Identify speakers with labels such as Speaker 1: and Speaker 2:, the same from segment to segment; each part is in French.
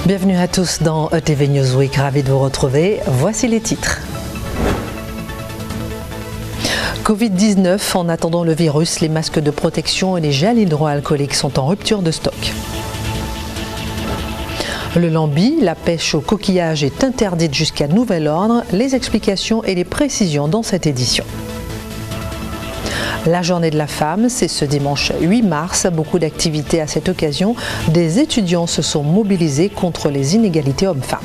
Speaker 1: Bienvenue à tous dans ETV Newsweek, ravi de vous retrouver. Voici les titres. Covid-19, en attendant le virus, les masques de protection et les gels hydroalcooliques sont en rupture de stock. Le lambi, la pêche au coquillage est interdite jusqu'à nouvel ordre. Les explications et les précisions dans cette édition. La journée de la femme, c'est ce dimanche 8 mars. Beaucoup d'activités à cette occasion. Des étudiants se sont mobilisés contre les inégalités hommes-femmes.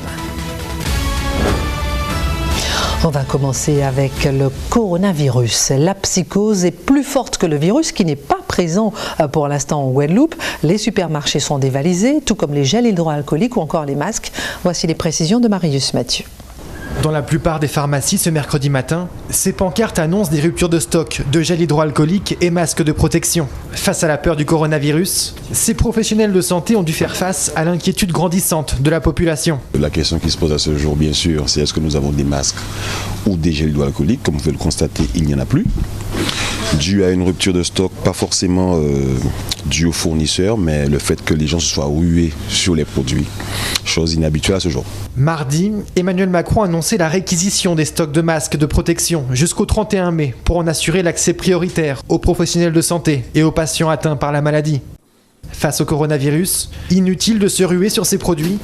Speaker 1: On va commencer avec le coronavirus. La psychose est plus forte que le virus qui n'est pas présent pour l'instant en Guadeloupe. Les supermarchés sont dévalisés, tout comme les gels hydroalcooliques ou encore les masques. Voici les précisions de Marius Mathieu.
Speaker 2: Dans la plupart des pharmacies ce mercredi matin, ces pancartes annoncent des ruptures de stock de gel hydroalcoolique et masques de protection. Face à la peur du coronavirus, ces professionnels de santé ont dû faire face à l'inquiétude grandissante de la population.
Speaker 3: La question qui se pose à ce jour, bien sûr, c'est est-ce que nous avons des masques ou des gels hydroalcooliques? Comme vous pouvez le constater, il n'y en a plus. Dû à une rupture de stock, pas forcément dû aux fournisseurs, mais le fait que les gens se soient rués sur les produits, chose inhabituelle à ce jour.
Speaker 2: Mardi, Emmanuel Macron a annoncé la réquisition des stocks de masques de protection jusqu'au 31 mai pour en assurer l'accès prioritaire aux professionnels de santé et aux patients atteints par la maladie. Face au coronavirus, inutile de se ruer sur ces produits.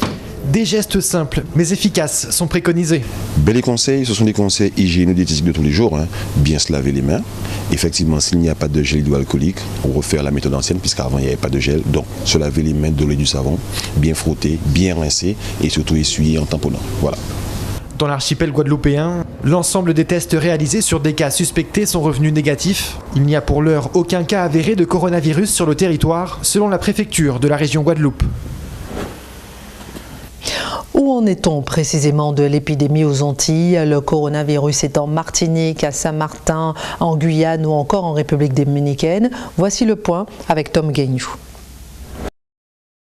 Speaker 2: Des gestes simples mais efficaces sont préconisés.
Speaker 3: Les conseils, ce sont des conseils hygiéno-diététiques de tous les jours. Bien se laver les mains. Effectivement, s'il n'y a pas de gel hydroalcoolique, on refaire la méthode ancienne, puisqu'avant il n'y avait pas de gel. Donc, se laver les mains de l'eau et du savon, bien frotter, bien rincer et surtout essuyer en tamponnant. Voilà.
Speaker 2: Dans l'archipel guadeloupéen, l'ensemble des tests réalisés sur des cas suspectés sont revenus négatifs. Il n'y a pour l'heure aucun cas avéré de coronavirus sur le territoire, selon la préfecture de la région Guadeloupe.
Speaker 1: Où en est-on précisément de l'épidémie aux Antilles? Le coronavirus est en Martinique, à Saint-Martin, en Guyane ou encore en République dominicaine. Voici le point avec Tom Gagnou.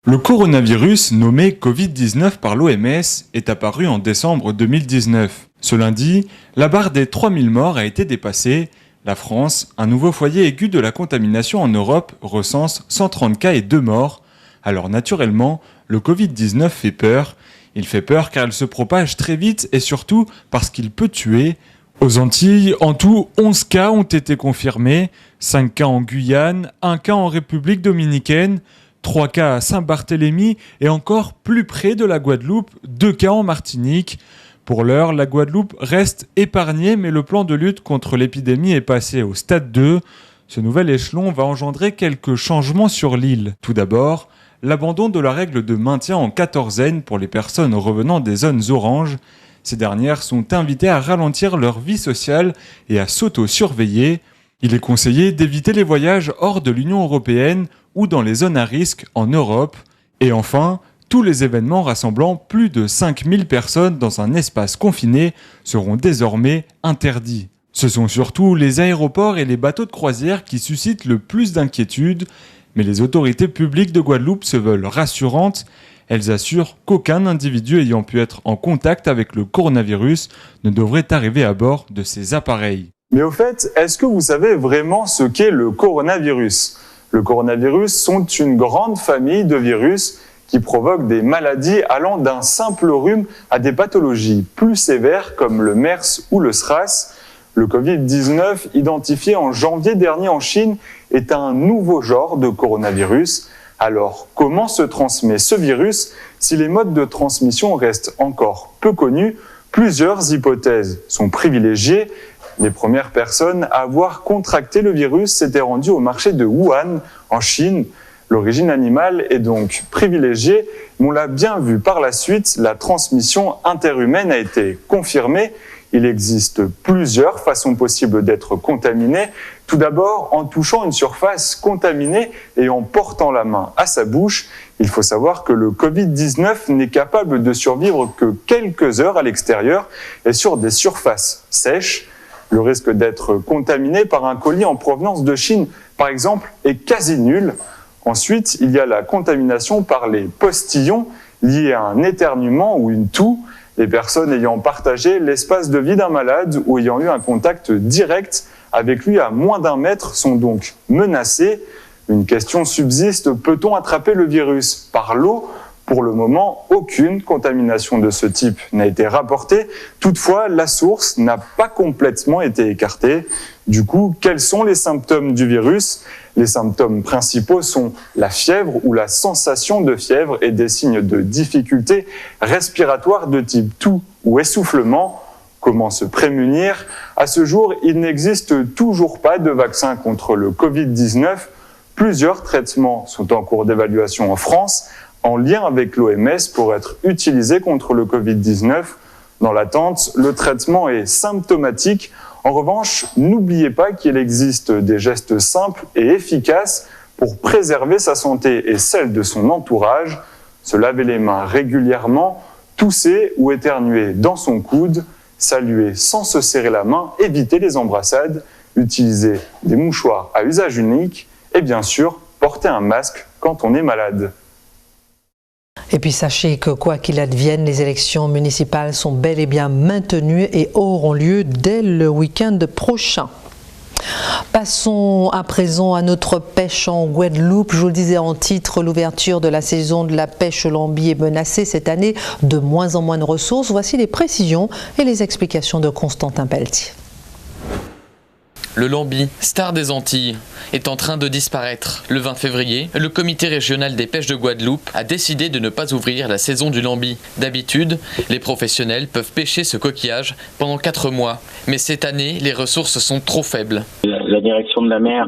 Speaker 4: Le coronavirus, nommé Covid-19 par l'OMS, est apparu en décembre 2019. Ce lundi, la barre des 3000 morts a été dépassée. La France, un nouveau foyer aigu de la contamination en Europe, recense 130 cas et 2 morts. Alors naturellement, le Covid-19 fait peur. Il fait peur car il se propage très vite et surtout parce qu'il peut tuer. Aux Antilles, en tout, 11 cas ont été confirmés, 5 cas en Guyane, 1 cas en République dominicaine, 3 cas à Saint-Barthélemy et encore plus près de la Guadeloupe, 2 cas en Martinique. Pour l'heure, la Guadeloupe reste épargnée, mais le plan de lutte contre l'épidémie est passé au stade 2. Ce nouvel échelon va engendrer quelques changements sur l'île. Tout d'abord, l'abandon de la règle de maintien en quatorzaine pour les personnes revenant des zones oranges. Ces dernières sont invitées à ralentir leur vie sociale et à s'auto-surveiller. Il est conseillé d'éviter les voyages hors de l'Union européenne ou dans les zones à risque en Europe. Et enfin, tous les événements rassemblant plus de 5000 personnes dans un espace confiné seront désormais interdits. Ce sont surtout les aéroports et les bateaux de croisière qui suscitent le plus d'inquiétudes. Mais les autorités publiques de Guadeloupe se veulent rassurantes. Elles assurent qu'aucun individu ayant pu être en contact avec le coronavirus ne devrait arriver à bord de ces appareils.
Speaker 5: Mais au fait, est-ce que vous savez vraiment ce qu'est le coronavirus? Le coronavirus sont une grande famille de virus qui provoquent des maladies allant d'un simple rhume à des pathologies plus sévères comme le MERS ou le SRAS. Le Covid-19, identifié en janvier dernier en Chine, est un nouveau genre de coronavirus. Alors, comment se transmet ce virus? Si les modes de transmission restent encore peu connus, plusieurs hypothèses sont privilégiées. Les premières personnes à avoir contracté le virus s'étaient rendues au marché de Wuhan, en Chine. L'origine animale est donc privilégiée, mais on l'a bien vu par la suite, la transmission interhumaine a été confirmée. Il existe plusieurs façons possibles d'être contaminé. Tout d'abord, en touchant une surface contaminée et en portant la main à sa bouche. Il faut savoir que le Covid-19 n'est capable de survivre que quelques heures à l'extérieur et sur des surfaces sèches. Le risque d'être contaminé par un colis en provenance de Chine, par exemple, est quasi nul. Ensuite, il y a la contamination par les postillons liés à un éternuement ou une toux. Les personnes ayant partagé l'espace de vie d'un malade ou ayant eu un contact direct avec lui à moins d'1 mètre sont donc menacées. Une question subsiste, peut-on attraper le virus par l'eau, Pour le moment, aucune contamination de ce type n'a été rapportée. Toutefois, la source n'a pas complètement été écartée. Du coup, quels sont les symptômes du virus ? Les symptômes principaux sont la fièvre ou la sensation de fièvre et des signes de difficulté respiratoire de type toux ou essoufflement. Comment se prémunir ? À ce jour, il n'existe toujours pas de vaccin contre le Covid-19. Plusieurs traitements sont en cours d'évaluation en France, en lien avec l'OMS pour être utilisés contre le Covid-19. Dans l'attente, le traitement est symptomatique. En revanche, n'oubliez pas qu'il existe des gestes simples et efficaces pour préserver sa santé et celle de son entourage. Se laver les mains régulièrement, tousser ou éternuer dans son coude, saluer sans se serrer la main, éviter les embrassades, utiliser des mouchoirs à usage unique et bien sûr, porter un masque quand on est malade.
Speaker 1: Et puis sachez que quoi qu'il advienne, les élections municipales sont bel et bien maintenues et auront lieu dès le week-end prochain. Passons à présent à notre pêche en Guadeloupe. Je vous le disais en titre, l'ouverture de la saison de la pêche au lambi est menacée cette année, de moins en moins de ressources. Voici les précisions et les explications de Constantin Pelletier.
Speaker 6: Le lambi, star des Antilles, est en train de disparaître. Le 20 février, le comité régional des pêches de Guadeloupe a décidé de ne pas ouvrir la saison du lambi. D'habitude, les professionnels peuvent pêcher ce coquillage pendant 4 mois. Mais cette année, les ressources sont trop faibles.
Speaker 7: La direction de la mer,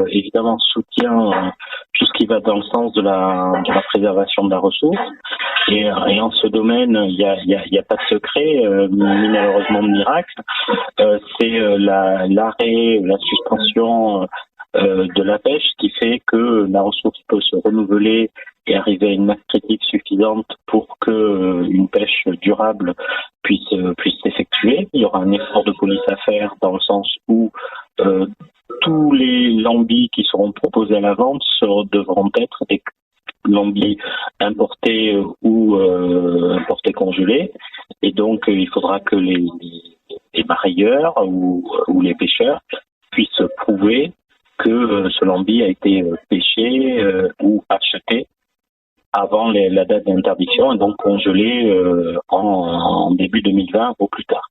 Speaker 7: évidemment, soutient tout ce qui va dans le sens de la préservation de la ressource. Et en ce domaine, il y a pas de secret, ni malheureusement de miracle. C'est l'arrêt, la suspension de la pêche qui fait que la ressource peut se renouveler et arriver à une masse critique suffisante pour que une pêche durable puisse s'effectuer. Il y aura un effort de police à faire dans le sens où tous les lambis qui seront proposés à la vente devront être des lambis importés ou importés congelés. Et donc, il faudra que les marailleurs ou les pêcheurs puissent prouver que ce lambi a été pêché ou acheté avant la date d'interdiction et donc congelé en début 2020 au plus tard.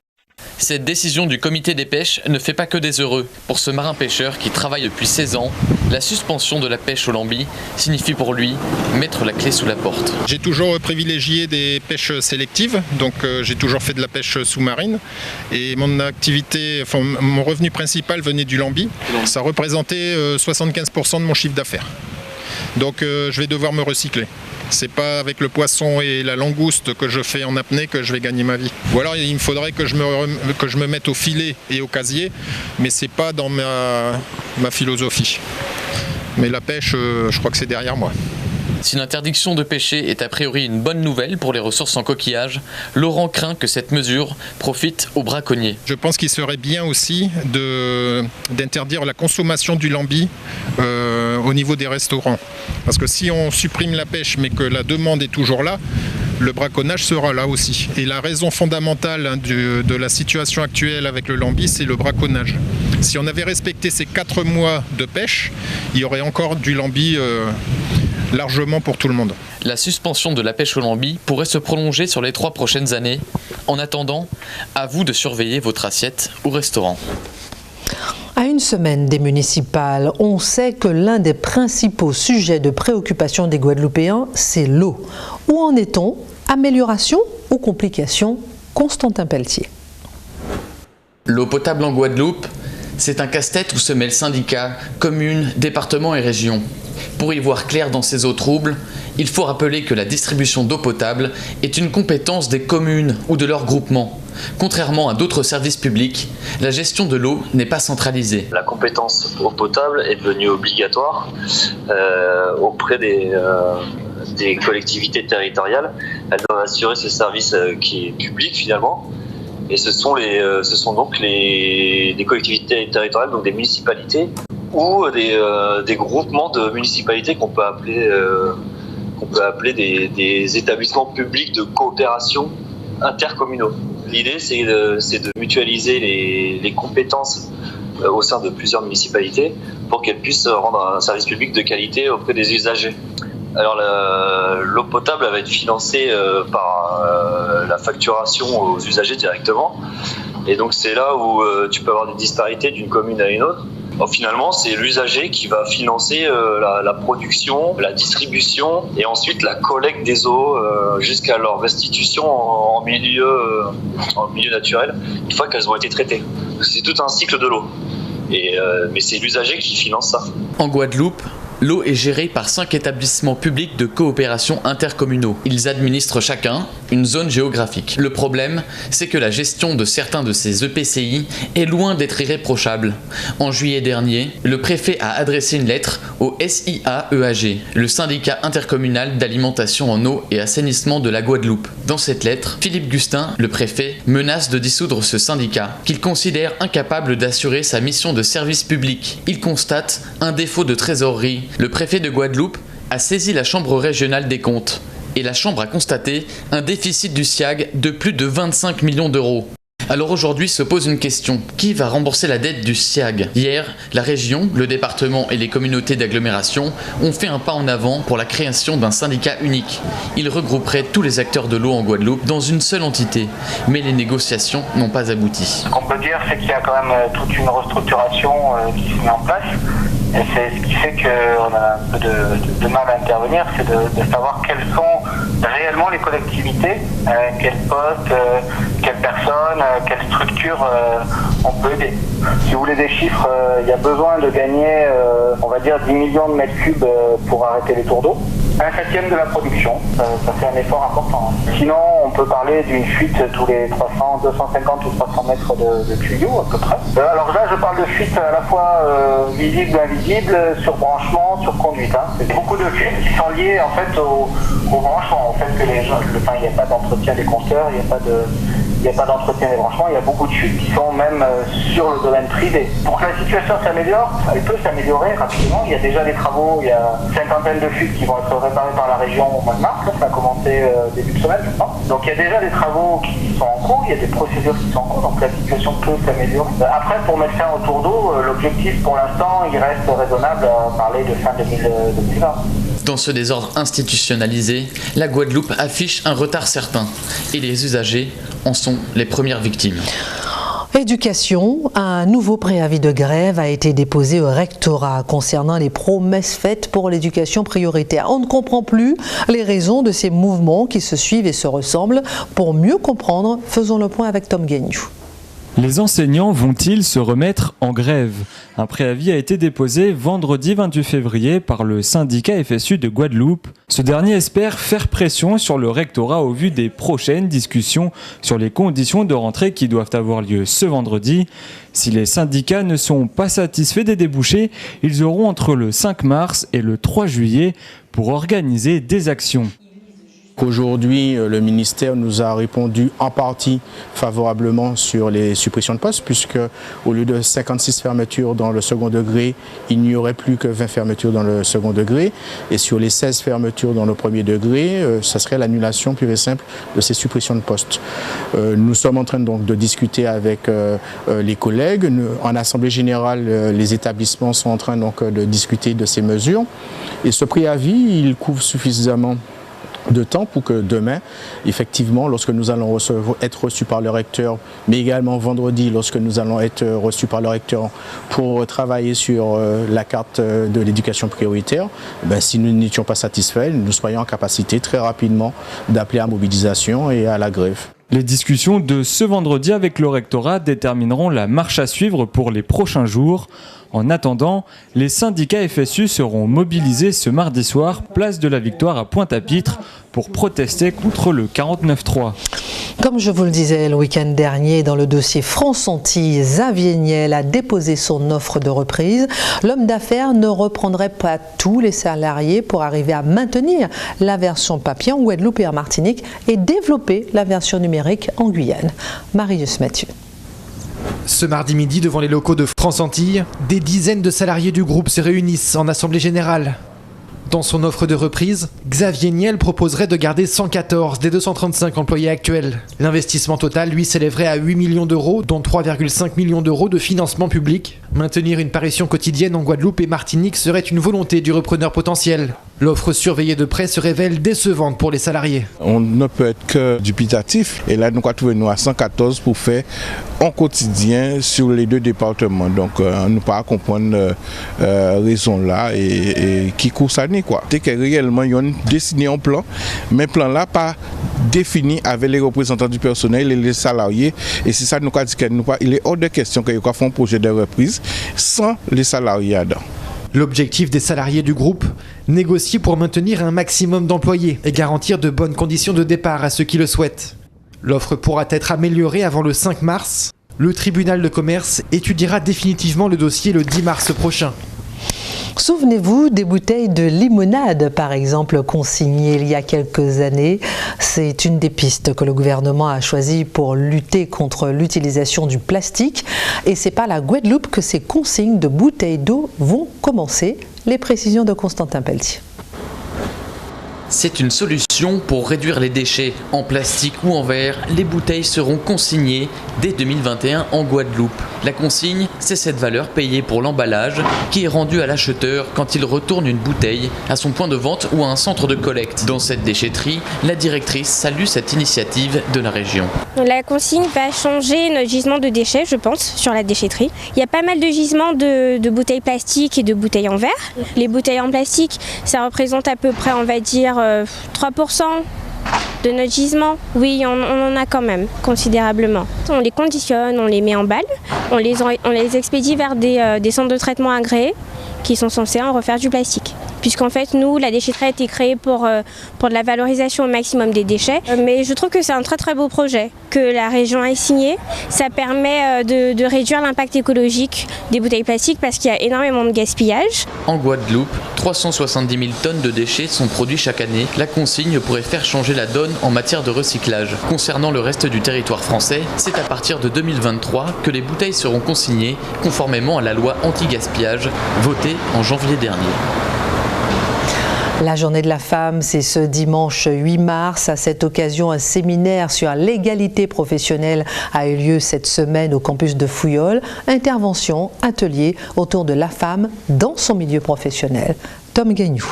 Speaker 6: Cette décision du comité des pêches ne fait pas que des heureux. Pour ce marin-pêcheur qui travaille depuis 16 ans, la suspension de la pêche au lambi signifie pour lui mettre la clé sous la porte.
Speaker 8: J'ai toujours privilégié des pêches sélectives, donc j'ai toujours fait de la pêche sous-marine et mon revenu principal venait du lambi. Ça représentait 75% de mon chiffre d'affaires. Donc je vais devoir me recycler. C'est pas avec le poisson et la langouste que je fais en apnée que je vais gagner ma vie. Ou alors il me faudrait que je me mette au filet et au casier, mais c'est pas dans ma philosophie. Mais la pêche, je crois que c'est derrière moi.
Speaker 6: Si l'interdiction de pêcher est a priori une bonne nouvelle pour les ressources en coquillage, Laurent craint que cette mesure profite aux braconniers.
Speaker 8: Je pense qu'il serait bien aussi d'interdire la consommation du lambi au niveau des restaurants. Parce que si on supprime la pêche mais que la demande est toujours là, le braconnage sera là aussi. Et la raison fondamentale de la situation actuelle avec le lambi, c'est le braconnage. Si on avait respecté ces 4 mois de pêche, il y aurait encore du lambi largement pour tout le monde.
Speaker 6: La suspension de la pêche au lambi pourrait se prolonger sur les 3 prochaines années. En attendant, à vous de surveiller votre assiette au restaurant.
Speaker 1: À une semaine des municipales, on sait que l'un des principaux sujets de préoccupation des Guadeloupéens, c'est l'eau. Où en est-on ? Amélioration ou complication ? Constantin Pelletier.
Speaker 6: L'eau potable en Guadeloupe, c'est un casse-tête où se mêlent syndicats, communes, départements et régions. Pour y voir clair dans ces eaux troubles, il faut rappeler que la distribution d'eau potable est une compétence des communes ou de leurs groupements. Contrairement à d'autres services publics, la gestion de l'eau n'est pas centralisée.
Speaker 9: La compétence eau potable est devenue obligatoire auprès des collectivités territoriales. Elles doivent assurer ce service qui est public finalement. Et ce sont donc des collectivités territoriales, donc des municipalités ou des groupements de municipalités qu'on peut appeler des établissements publics de coopération intercommunaux. L'idée, c'est de mutualiser les compétences au sein de plusieurs municipalités pour qu'elles puissent rendre un service public de qualité auprès des usagers. Alors l'eau potable va être financée par la facturation aux usagers directement. Et donc c'est là où tu peux avoir des disparités d'une commune à une autre. Donc, finalement, c'est l'usager qui va financer la production, la distribution et ensuite la collecte des eaux jusqu'à leur restitution en milieu naturel, une fois qu'elles ont été traitées. C'est tout un cycle de l'eau. Mais c'est l'usager qui finance ça.
Speaker 6: En Guadeloupe, l'eau est gérée par 5 établissements publics de coopération intercommunaux. Ils administrent chacun une zone géographique. Le problème, c'est que la gestion de certains de ces EPCI est loin d'être irréprochable. En juillet dernier, le préfet a adressé une lettre au SIAEAG, le syndicat intercommunal d'alimentation en eau et assainissement de la Guadeloupe. Dans cette lettre, Philippe Gustin, le préfet, menace de dissoudre ce syndicat, qu'il considère incapable d'assurer sa mission de service public. Il constate un défaut de trésorerie. Le préfet de Guadeloupe a saisi la Chambre régionale des comptes et la Chambre a constaté un déficit du SIAG de plus de 25 millions d'euros. Alors aujourd'hui se pose une question, qui va rembourser la dette du SIAG ? Hier, la région, le département et les communautés d'agglomération ont fait un pas en avant pour la création d'un syndicat unique. Il regrouperait tous les acteurs de l'eau en Guadeloupe dans une seule entité, mais les négociations n'ont pas abouti.
Speaker 10: Ce qu'on peut dire, c'est qu'il y a quand même toute une restructuration qui se met en place. Et c'est ce qui fait qu'on a un peu de mal à intervenir, c'est de savoir quelles sont réellement les collectivités, quels postes, quelles personnes, quelles structures on peut aider. Si vous voulez des chiffres, il y a besoin de gagner, on va dire, 10 millions de mètres cubes pour arrêter les tours d'eau. 1/7 de la production, ça fait un effort important. Sinon, on peut parler d'une fuite tous les 250 ou 300 mètres de tuyaux à peu près. Alors là, je parle de fuite à la fois visible, invisible, sur branchement, sur conduite. C'est beaucoup de fuites qui sont liées en fait au branchement. En fait, que il n'y a pas d'entretien des compteurs, il n'y a pas d'entretien des branchements, il y a beaucoup de fuites qui sont même sur le domaine privé. Pour que la situation s'améliore, elle peut s'améliorer rapidement. Il y a déjà des travaux, il y a une cinquantaine de fuites qui vont être réparées par la région au mois de mars. Ça a commencé début de semaine, je pense. Donc il y a déjà des travaux qui sont en cours, il y a des procédures qui sont en cours, donc la situation peut s'améliorer. Après, pour mettre fin au tour d'eau, l'objectif pour l'instant, il reste raisonnable à parler de fin 2020.
Speaker 6: Dans ce désordre institutionnalisé, la Guadeloupe affiche un retard certain et les usagers en sont les premières victimes.
Speaker 1: Éducation, un nouveau préavis de grève a été déposé au rectorat concernant les promesses faites pour l'éducation prioritaire. On ne comprend plus les raisons de ces mouvements qui se suivent et se ressemblent. Pour mieux comprendre, faisons le point avec Tom Guéniou.
Speaker 4: Les enseignants vont-ils se remettre en grève ? Un préavis a été déposé vendredi 28 février par le syndicat FSU de Guadeloupe. Ce dernier espère faire pression sur le rectorat au vu des prochaines discussions sur les conditions de rentrée qui doivent avoir lieu ce vendredi. Si les syndicats ne sont pas satisfaits des débouchés, ils auront entre le 5 mars et le 3 juillet pour organiser des actions.
Speaker 11: Aujourd'hui, le ministère nous a répondu en partie favorablement sur les suppressions de postes, puisque au lieu de 56 fermetures dans le second degré, il n'y aurait plus que 20 fermetures dans le second degré. Et sur les 16 fermetures dans le premier degré, ce serait l'annulation pure et simple de ces suppressions de postes. Nous sommes en train donc de discuter avec les collègues. En assemblée générale, les établissements sont en train donc de discuter de ces mesures. Et ce préavis, il couvre suffisamment de temps pour que demain, effectivement, lorsque nous allons être reçus par le recteur, mais également vendredi, lorsque nous allons être reçus par le recteur pour travailler sur la carte de l'éducation prioritaire, si nous n'étions pas satisfaits, nous soyons en capacité très rapidement d'appeler à mobilisation et à la grève.
Speaker 4: Les discussions de ce vendredi avec le rectorat détermineront la marche à suivre pour les prochains jours. En attendant, les syndicats FSU seront mobilisés ce mardi soir, place de la Victoire à Pointe-à-Pitre, pour protester contre le 49.3.
Speaker 1: Comme je vous le disais le week-end dernier, dans le dossier France-Antilles, Xavier Niel a déposé son offre de reprise. L'homme d'affaires ne reprendrait pas tous les salariés pour arriver à maintenir la version papier en Guadeloupe et en Martinique et développer la version numérique en Guyane. Marius Mathieu.
Speaker 2: Ce mardi midi, devant les locaux de France-Antilles, des dizaines de salariés du groupe se réunissent en assemblée générale. Dans son offre de reprise, Xavier Niel proposerait de garder 114 des 235 employés actuels. L'investissement total, lui, s'élèverait à 8 millions d'euros, dont 3,5 millions d'euros de financement public. Maintenir une parution quotidienne en Guadeloupe et Martinique serait une volonté du repreneur potentiel. L'offre surveillée de près se révèle décevante pour les salariés.
Speaker 12: On ne peut être que dubitatif et là nous avons trouvé nous à 114 pour faire en quotidien sur les 2 départements. Donc on ne peut pas comprendre raison là et qui court ça n'est quoi. C'est que réellement ils ont dessiné un plan, mais plan là pas défini avec les représentants du personnel et les salariés et c'est ça nous avons dit qu'il est hors de question qu'ils fassent un projet de reprise sans les salariés dedans.
Speaker 2: L'objectif des salariés du groupe, négocier pour maintenir un maximum d'employés et garantir de bonnes conditions de départ à ceux qui le souhaitent. L'offre pourra être améliorée avant le 5 mars. Le tribunal de commerce étudiera définitivement le dossier le 10 mars prochain.
Speaker 1: Souvenez-vous des bouteilles de limonade, par exemple, consignées il y a quelques années. C'est une des pistes que le gouvernement a choisi pour lutter contre l'utilisation du plastique. Et c'est par la Guadeloupe que ces consignes de bouteilles d'eau vont commencer. Les précisions de Constantin Pelletier.
Speaker 6: C'est une solution pour réduire les déchets en plastique ou en verre. Les bouteilles seront consignées dès 2021 en Guadeloupe. La consigne, c'est cette valeur payée pour l'emballage qui est rendue à l'acheteur quand il retourne une bouteille à son point de vente ou à un centre de collecte. Dans cette déchetterie, la directrice salue cette initiative de la région.
Speaker 13: La consigne va changer notre gisement de déchets, je pense, sur la déchetterie. Il y a pas mal de gisements de bouteilles plastiques et de bouteilles en verre. Les bouteilles en plastique, ça représente à peu près, on va dire, 3% de notre gisement. Oui, on en a quand même, considérablement. On les conditionne, on les met en balle, on les expédie vers des centres de traitement agréés qui sont censés en refaire du plastique. Puisqu'en fait, nous, la déchetterie a été créée pour de la valorisation au maximum des déchets. Mais je trouve que c'est un très très beau projet que la région a signé. Ça permet de réduire l'impact écologique des bouteilles plastiques parce qu'il y a énormément de gaspillage.
Speaker 6: En Guadeloupe, 370 000 tonnes de déchets sont produits chaque année. La consigne pourrait faire changer la donne en matière de recyclage. Concernant le reste du territoire français, c'est à partir de 2023 que les bouteilles seront consignées conformément à la loi anti-gaspillage votée en janvier dernier.
Speaker 1: La journée de la femme, c'est ce dimanche 8 mars. À cette occasion, un séminaire sur l'égalité professionnelle a eu lieu cette semaine au campus de Fouillol. Intervention, atelier autour de la femme dans son milieu professionnel. Tom Gagnou.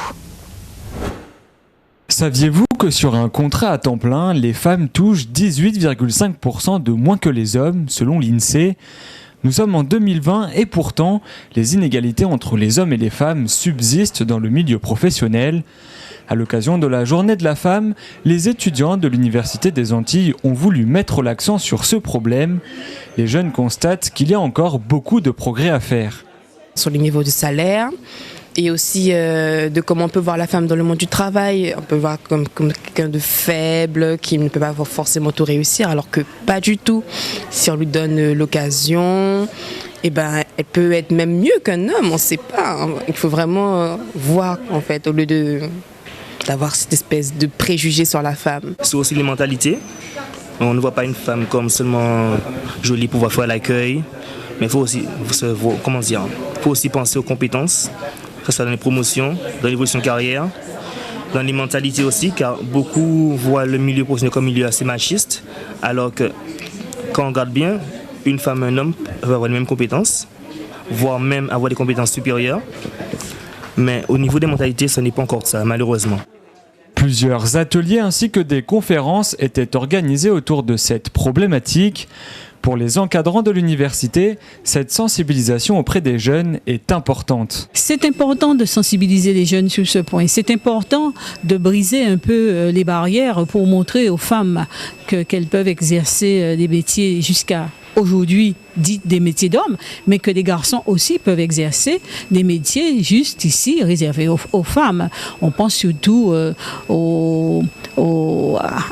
Speaker 4: Saviez-vous que sur un contrat à temps plein, les femmes touchent 18,5% de moins que les hommes, selon l'INSEE ? Nous sommes en 2020 et pourtant, les inégalités entre les hommes et les femmes subsistent dans le milieu professionnel. À l'occasion de la Journée de la femme, les étudiants de l'Université des Antilles ont voulu mettre l'accent sur ce problème. Les jeunes constatent qu'il y a encore beaucoup de progrès à faire.
Speaker 14: Sur le niveau du salaire et aussi de comment on peut voir la femme dans le monde du travail. On peut voir comme quelqu'un de faible, qui ne peut pas forcément tout réussir, alors que pas du tout. Si on lui donne l'occasion, eh ben, elle peut être même mieux qu'un homme, on ne sait pas. Il faut vraiment voir, en fait, au lieu d'avoir cette espèce de préjugé sur la femme.
Speaker 15: C'est aussi les mentalités. On ne voit pas une femme comme seulement jolie pour pouvoir faire l'accueil, mais il faut aussi, faut aussi penser aux compétences, que ce soit dans les promotions, dans l'évolution de carrière, dans les mentalités aussi, car beaucoup voient le milieu professionnel comme un milieu assez machiste, alors que quand on regarde bien, une femme et un homme peuvent avoir les mêmes compétences, voire même avoir des compétences supérieures, mais au niveau des mentalités, ce n'est pas encore ça, malheureusement.
Speaker 4: Plusieurs ateliers ainsi que des conférences étaient organisés autour de cette problématique. Pour les encadrants de l'université, cette sensibilisation auprès des jeunes est importante.
Speaker 16: C'est important de sensibiliser les jeunes sur ce point. C'est important de briser un peu les barrières pour montrer aux femmes qu'elles peuvent exercer des métiers jusqu'à aujourd'hui dits des métiers d'hommes, mais que les garçons aussi peuvent exercer des métiers juste ici réservés aux femmes. On pense surtout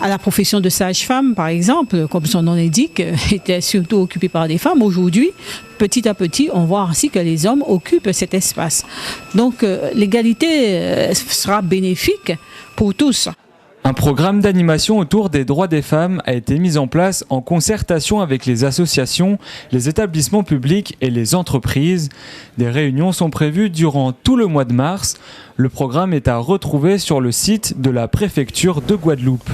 Speaker 16: à la profession de sage-femme, par exemple, comme son nom l'indique, était surtout occupée par des femmes. Aujourd'hui, petit à petit, on voit ainsi que les hommes occupent cet espace. Donc l'égalité sera bénéfique pour tous.
Speaker 4: Un programme d'animation autour des droits des femmes a été mis en place en concertation avec les associations, les établissements publics et les entreprises. Des réunions sont prévues durant tout le mois de mars. Le programme est à retrouver sur le site de la préfecture de Guadeloupe.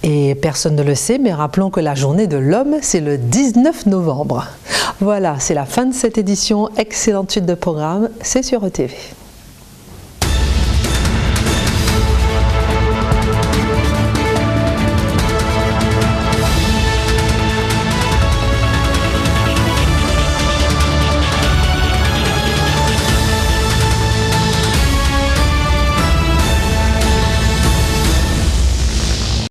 Speaker 1: Et personne ne le sait, mais rappelons que la journée de l'homme, c'est le 19 novembre. Voilà, c'est la fin de cette édition. Excellente suite de programme, c'est sur ETV.